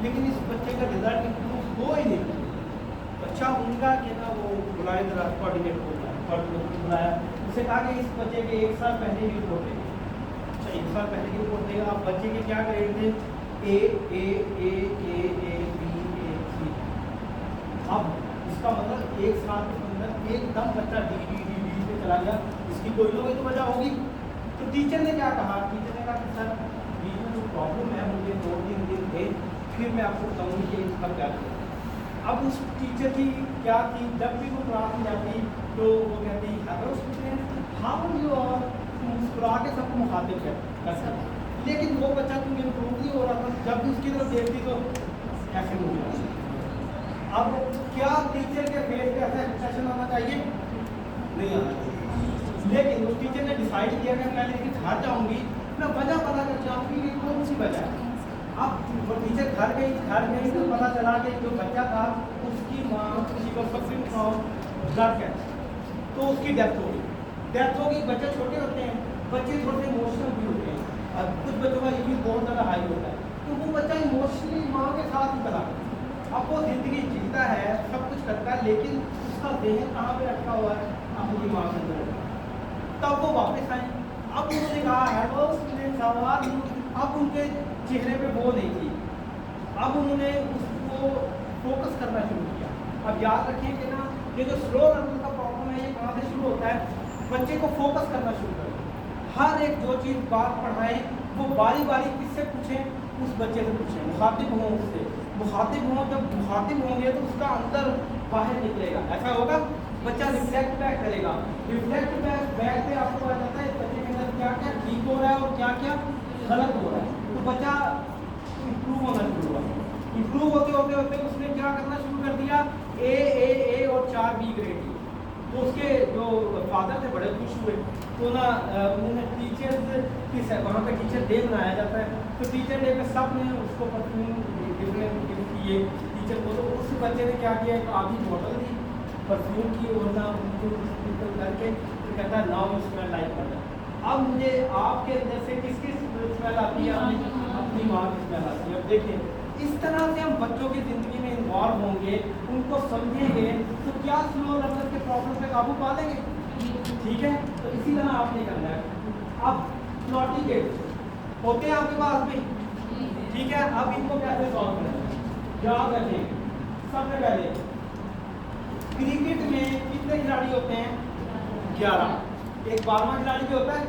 लेकिन इस बच्चे का रिजल्ट इम्प्रूव हो ही नहीं। अच्छा उनका कि ना वो बुलाए जरा कोऑर्डिनेटर बुलाया, उससे कहा कि इस बच्चे के 1 साल पहले की रिपोर्ट देंगे। अच्छा 1 साल पहले की रिपोर्ट देगा। आप बच्चे के क्या ग्रेड थे? ए ए ए ए ए बी ए सी। अब इसका मतलब 1 साल के अंदर एकदम बच्चा डी डी डी डी पे चला गया। इसकी कोई ना कोई तो वजह होगी। तो टीचर ने क्या कहा? टीचर ने कहा कि सर बीच में जो प्रॉब्लम है मुझे 2-3 दिन थे, फिर मैं आपको बताऊँगी कि इसका क्या किया। अब उस टीचर की क्या थी, जब भी वो क्लास में जाती तो वो कहती hello student how you are, मुस्कुरा के सबको मुखातिब करती। लेकिन वो बच्चा तुम इम्प्रूव नहीं हो रहा था, जब भी उसकी तरफ देखती तो ऐसे हो गया। अब क्या टीचर के फेस पे ऐसा एक्सप्रेशन आना चाहिए? नहीं आना चाहिए। लेकिन उस टीचर ने डिसाइड किया कि मैं लेकिन घर जाऊँगी, मैं वजह पता कर जाऊँगी कि कौन सी वजह है। अब वो टीचर घर गई तो पता चला कि जो बच्चा था उसकी माँ ब्लड कैंसर, तो उसकी डेथ हो गई। बच्चे छोटे होते हैं, बच्चे थोड़े इमोशनल भी होते हैं, और कुछ बच्चों का ईक्यू बहुत ज़्यादा हाई होता है, तो वो बच्चा इमोशनली माँ के साथ ही चला। अब वो ज़िंदगी जीता है, सब कुछ करता है, लेकिन उसका देह कहाँ पे रखा हुआ है? अपनी माँ के अंदर। तब वो वापस आए। अब उन्होंने कहा हेलो स्टूडेंट सवाल, अब उनके चेहरे पे वो नहीं थी। अब उन्होंने उसको फोकस करना शुरू किया। अब याद रखिए कि ना ये जो स्लो लर्निंग का प्रॉब्लम है ये कहाँ से शुरू होता है? बच्चे को फोकस करना शुरू करें। हर एक जो चीज़ बात पढ़ाएं वो बारी बारी किससे पूछें? उस बच्चे से पूछें, मुखातिब हों उससे। मुखातिब हों, जब मुखातिब होंगे तो उसका अंदर बाहर निकलेगा। ऐसा होगा बच्चा रिफ्लेक्ट बैक करेगा। रिफ्लेक्ट बैक पे आपको पता चलता है इस बच्चे के अंदर क्या क्या ठीक हो रहा है और क्या क्या गलत हो रहा है। तो बच्चा इम्प्रूव होना शुरू हुआ। इम्प्रूव होते होते होते उसने क्या करना शुरू कर दिया? ए और 4 बी ग्रेड की। तो उसके जो फादर थे बड़े खुश हुए। तो ना उन्होंने टीचर्स की वहाँ पे टीचर डे मनाया जाता है, तो टीचर डे पे सब ने उसको परफ्यूम गिफ्ट किए टीचर को। तो उस बच्चे ने क्या किया, एक आधी बोतल दी परफ्यूम की और ना उनको करके तो कहता है नाउ स्मेल लाइक मदर। अब मुझे आपके अंदर से किसकी स्मेल आती है? अपनी माँ की स्मेल आती है। अब देखिए इस तरह से हम बच्चों की ज़िंदगी में इन्वॉल्व होंगे, उनको समझेंगे, तो क्या स्लो लर्नर के प्रॉब्लम पे काबू पा लेंगे? ठीक है, तो इसी तरह आपने करना है। अब फ्लॉटी किड्स होते हैं आपके पास भी, ठीक है। अब इनको कैसे सॉल्व करें? याद रखें सबसे पहले क्रिकेट में कितने खिलाड़ी होते हैं? 11। एक 12वां खिलाड़ी भी होता है,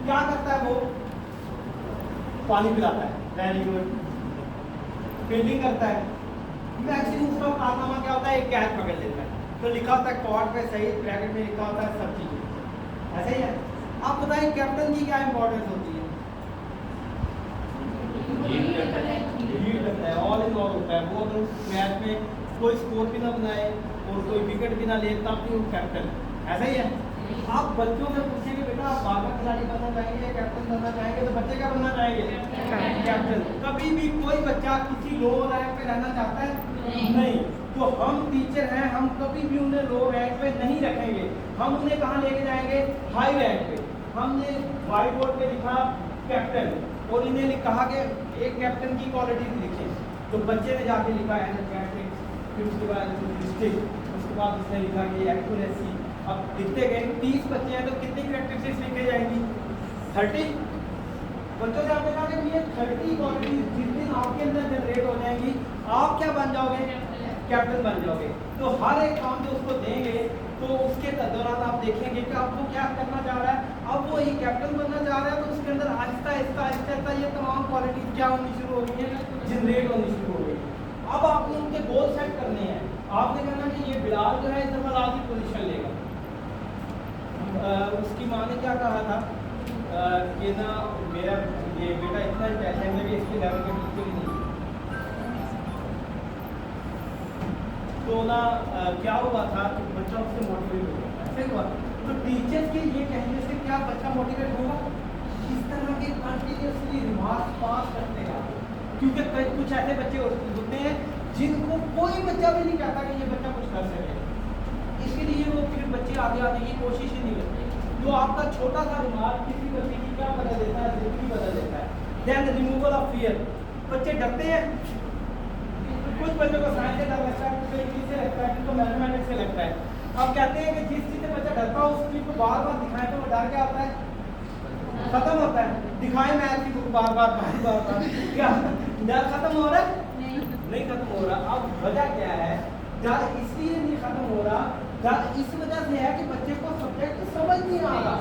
क्या करता है वो? पानी पिलाता है। Very good. फील्डिंग करता है। मैक्सिमम उसका कारनामा क्या होता है? एक कैच पकड़ लेता है, तो लिखा होता है कॉर्ड पे सही, ब्रैकेट में लिखा होता है सब चीज़ें। ऐसे ही है। आप बताइए कैप्टन की क्या इंपॉर्टेंस होती है? लीड करता है, ऑल इन ऑल होता है वो। अगर मैच में कोई स्कोर भी ना बनाए और कोई विकेट भी ना ले तब भी वो कैप्टन। ऐसा ही है। आप बच्चों से पूछेंगे बेटा आप बागा खिलाड़ी बनना चाहेंगे या कैप्टन बनना चाहेंगे, तो बच्चे क्या बनना चाहेंगे? कैप्टन। कभी भी कोई बच्चा किसी लो रैंक पे रहना चाहता है? नहीं। तो हम टीचर हैं, हम कभी भी उन्हें लो रैंक पे नहीं रखेंगे। हम उन्हें कहाँ लेके जाएंगे? हाई रैंक पे। हमने व्हाइट बोर्ड पे लिखा कैप्टन और इन्हें कहा कि एक कैप्टन की क्वालिटी लिखे, तो बच्चे ने जाके लिखा एनर्जेटिक, फिर उसके बाद डिस्ट्रिक्ट, उसके बाद उसने लिखा कि एक्यूरेसी। अब लिखते गए 30 बच्चे हैं तो कितनी कैरेक्टरिस्टिक्स लिखे जाएंगी? 30। बच्चों से आपने कहा कि ये 30 क्वालिटी जिस दिन आपके अंदर जनरेट हो जाएंगी आप क्या बन जाओगे? कैप्टन बन जाओगे। तो हर एक काम जो उसको देंगे तो उसके दौरान आप देखेंगे कि आपको क्या करना चाह रहा है। अब वो ये कैप्टन बनना चाह रहा है तो उसके अंदर आहिस्ता आहिस्ता ये तमाम क्वालिटी क्या होनी शुरू हो गई है? जनरेट होनी शुरू हो गई। अब आपने उनके गोल सेट करने हैं। आपने कहना कि ये बिलाल जो है इस दफा लास्ट की पोजीशन लेगा। उसकी माँ ने क्या कहा था कि ना मेरा ये बेटा इतना इंटेलिजेंट है कि इसके लेवल के बिल्कुल नहीं। तो ना क्या हुआ था कि बच्चा उससे मोटिवेट हो गया। ऐसे हुआ तो टीचर के ये कहने से क्या बच्चा मोटिवेट होगा? इस तरह के कंटिन्यूसली रिमार्क्स पास करते हैं, क्योंकि कई कुछ ऐसे बच्चे होते हैं जिनको कोई बच्चा भी नहीं कहता कि ये बच्चा कुछ कर सके, इसलिए वो फिर बच्चे आगे आने की कोशिश ही नहीं करते। जो आपका छोटा सा रिमार्क किसी बच्चे की क्या बदल देता है? जिंदगी बदल देता है। Then removal of fear. बच्चे डरते हैं, कुछ बच्चों को साइंस से डर लगता है, कुछ इंग्लिश से लगता है, कुछ को मैथमेटिक्स से लगता है। अब कहते हैं कि जिस चीज़ से बच्चा डरता हो उस चीज़ को बार बार दिखाएं तो वो डर क्या होता है, खत्म होता है। दिखाएं मैथ की बुक बार बार क्या डर खत्म हो रहा है? नहीं खत्म हो रहा। अब वजह क्या है, डर इसलिए नहीं खत्म हो रहा, डर इस वजह से है कि बच्चे को सब्जेक्ट समझ नहीं आ रहा।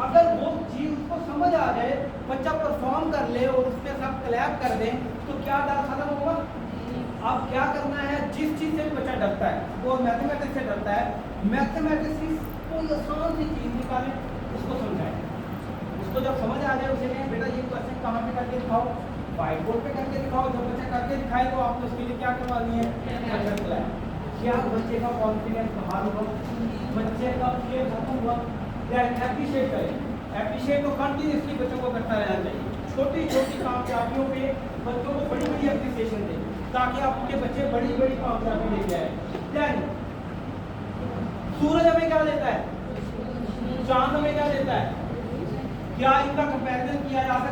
अगर वो चीज उसको समझ आ जाए, बच्चा परफॉर्म कर ले और उस पर सब क्लैप कर दे, तो क्या डर खत्म होगा? अब क्या करना है, जिस चीज से बच्चा डरता है, वो मैथमेटिक्स से डरता है, मैथमेटिक्स की कोई आसान सी चीज निकालें, उसको समझाएं। उसको जब समझ आ जाए, उसे कहें बेटा ये क्वेश्चन कहाँ पे करके दिखाओ, व्हाइट बोर्ड पे करके दिखाओ। जब बच्चा करके दिखाए तो आपको उसके लिए क्या करवानी है, क्या बच्चे का कॉन्फिडेंस बहाल हुआ, बच्चे का फियर खत्म हुआ। एप्रिशिएट करें, एप्रिशिएट तो कंटिन्यूसली बच्चों को करता रहना चाहिए। छोटी छोटी कामयाबियों पे बच्चों को बड़ी बड़ी एप्रिसिएशन दें, ताकि आपके बच्चे बड़ी बड़ी कामयाबी लेके आए। देन सूरज हमें क्या देता है, चांद हमें क्या देता है, क्या इनका कंपैरिजन किया जा सकता है?